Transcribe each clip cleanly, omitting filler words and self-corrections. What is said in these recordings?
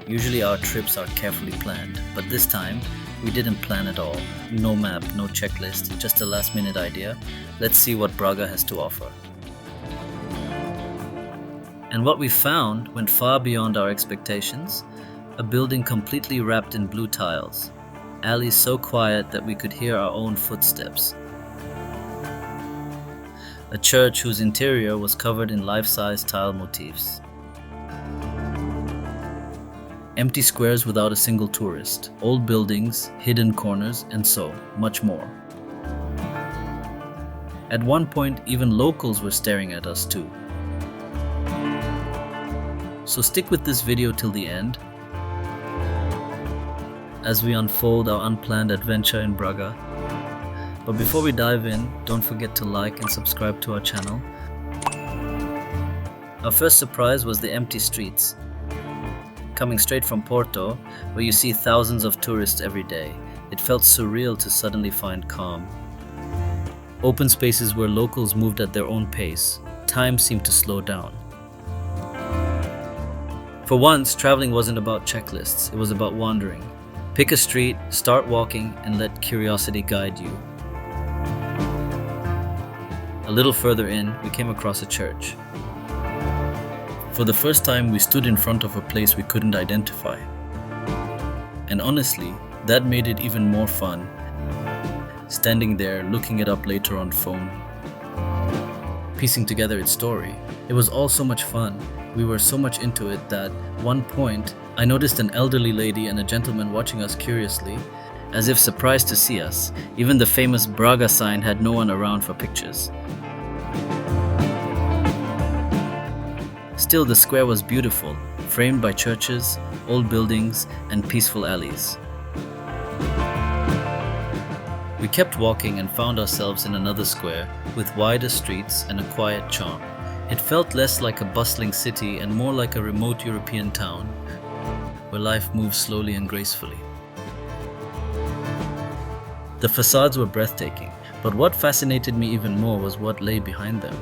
Usually our trips are carefully planned, but this time we didn't plan at all. No map, no checklist, just a last-minute idea. Let's see what Braga has to offer. And what we found went far beyond our expectations. A building completely wrapped in blue tiles. Alleys so quiet that we could hear our own footsteps. A church whose interior was covered in life-size tile motifs. Empty squares without a single tourist, old buildings, hidden corners, and so much more. At one point, even locals were staring at us too. So stick with this video till the end as we unfold our unplanned adventure in Braga. But before we dive in, don't forget to like and subscribe to our channel. Our first surprise was the empty streets. Coming straight from Porto, where you see thousands of tourists every day, it felt surreal to suddenly find calm. Open spaces where locals moved at their own pace. Time seemed to slow down. For once, traveling wasn't about checklists, it was about wandering. Pick a street, start walking, and let curiosity guide you. A little further in, we came across a church. For the first time, we stood in front of a place we couldn't identify. And honestly, that made it even more fun. Standing there, looking it up later on phone. Piecing together its story. It was all so much fun. We were so much into it that, at one point, I noticed an elderly lady and a gentleman watching us curiously, as if surprised to see us. Even the famous Braga sign had no one around for pictures. Still, the square was beautiful, framed by churches, old buildings, and peaceful alleys. We kept walking and found ourselves in another square with wider streets and a quiet charm. It felt less like a bustling city and more like a remote European town, where life moves slowly and gracefully. The facades were breathtaking, but what fascinated me even more was what lay behind them.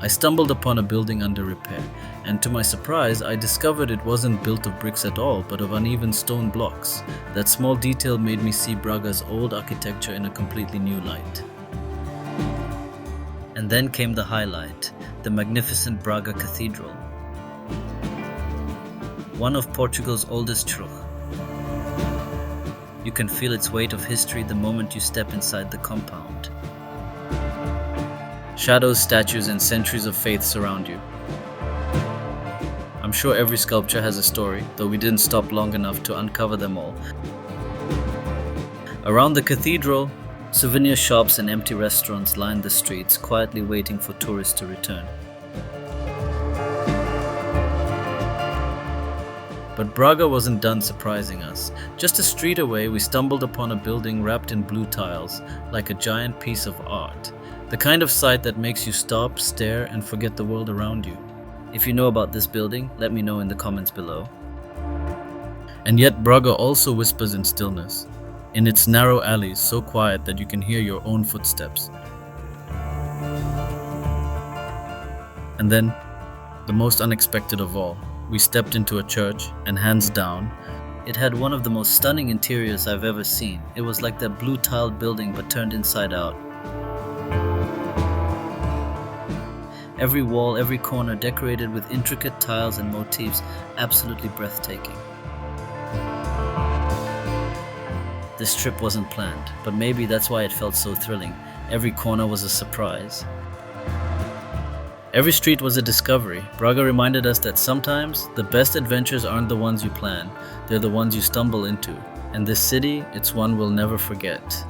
I stumbled upon a building under repair, and to my surprise, I discovered it wasn't built of bricks at all, but of uneven stone blocks. That small detail made me see Braga's old architecture in a completely new light. And then came the highlight, the magnificent Braga Cathedral. One of Portugal's oldest churches. You can feel its weight of history the moment you step inside the compound. Shadows, statues, and centuries of faith surround you. I'm sure every sculpture has a story, though we didn't stop long enough to uncover them all. Around the cathedral, souvenir shops and empty restaurants lined the streets, quietly waiting for tourists to return. But Braga wasn't done surprising us. Just a street away, we stumbled upon a building wrapped in blue tiles, like a giant piece of art. The kind of sight that makes you stop, stare, and forget the world around you. If you know about this building, let me know in the comments below. And yet Braga also whispers in stillness, in its narrow alleys so quiet that you can hear your own footsteps. And then, the most unexpected of all, we stepped into a church, and hands down, it had one of the most stunning interiors I've ever seen. It was like that blue tiled building but turned inside out. Every wall, every corner decorated with intricate tiles and motifs, absolutely breathtaking. This trip wasn't planned, but maybe that's why it felt so thrilling. Every corner was a surprise. Every street was a discovery. Braga reminded us that sometimes the best adventures aren't the ones you plan, they're the ones you stumble into. And this city, it's one we'll never forget.